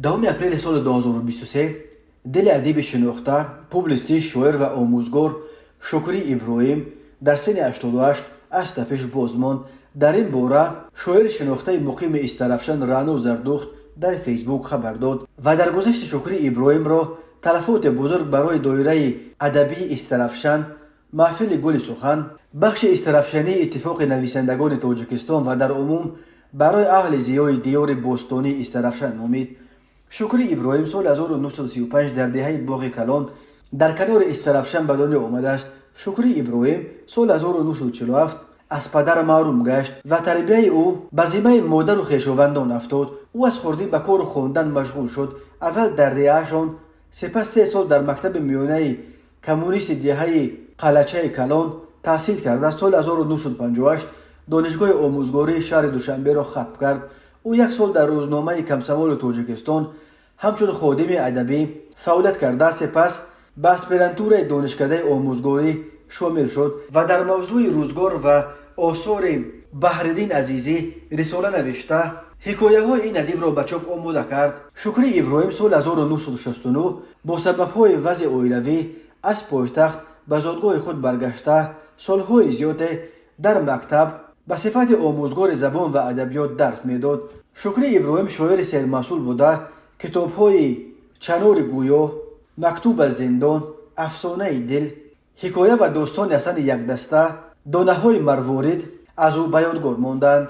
دوم اپریل سال 2023 دل ادیب شناخته، پوبلیسیست، شاعر و آموزگار شکری ابراهیم در سن 88 از تپش باز ماند. در این باره شاعر شناخته مقیم استرافشان رعنا زردخت در فیسبوک خبر داد و در گذشت شکری ابراهیم را تلفات بزرگ برای دایره ادبی استرافشان، محفل گل سخن، بخش استرافشانی اتفاق نویسندگان تاجیکستان و در عموم برای اهل زیای دیار بوستانی استرافشان نامید. شکری ابراهیم سال 1935 در دهه باغ کلان در کنار استرافشان به دنیا آمده است. شکری ابراهیم سال 1947 از پدر محروم گشت و تربیت او به ذمه مادر و خویشاوندان افتاد. او از خردی به کار و خواندن مشغول شد. اول در دهه‌شان، سپس 3 سال در مکتب میانه کمونیست دهه قلچه کلان تحصیل کرده. سال 1958 دانشگاه آموزگاری شهر دوشنبه را ختم کرد. او 1 سال در روزنامه کمسمال تاجیکستان همچون خادم ادبی فعالیت کرده. سپس به اسپرانتور دانشکده آموزگاری شامل شد و در موضوع روزگار و آثار بحرالدین عزیزی رساله نوشته حکایه های این ادیب را به چاپ آماده کرد. شکری ابراهیم سال 1969 با سبب های وضع اولیوی از پایتخت به زادگاه خود برگشته سالهای زیاد در مکتب به صفت آموزگار زبان و ادبیات درس میداد. شکری ابراهیم شاعر سرمسئول بوده. کتاب‌های چنار گویا، مکتوب از زندان، افسانه دل، حکایه و داستان حسن یک دسته، دانه‌های مروارید از او به یادگار ماندند.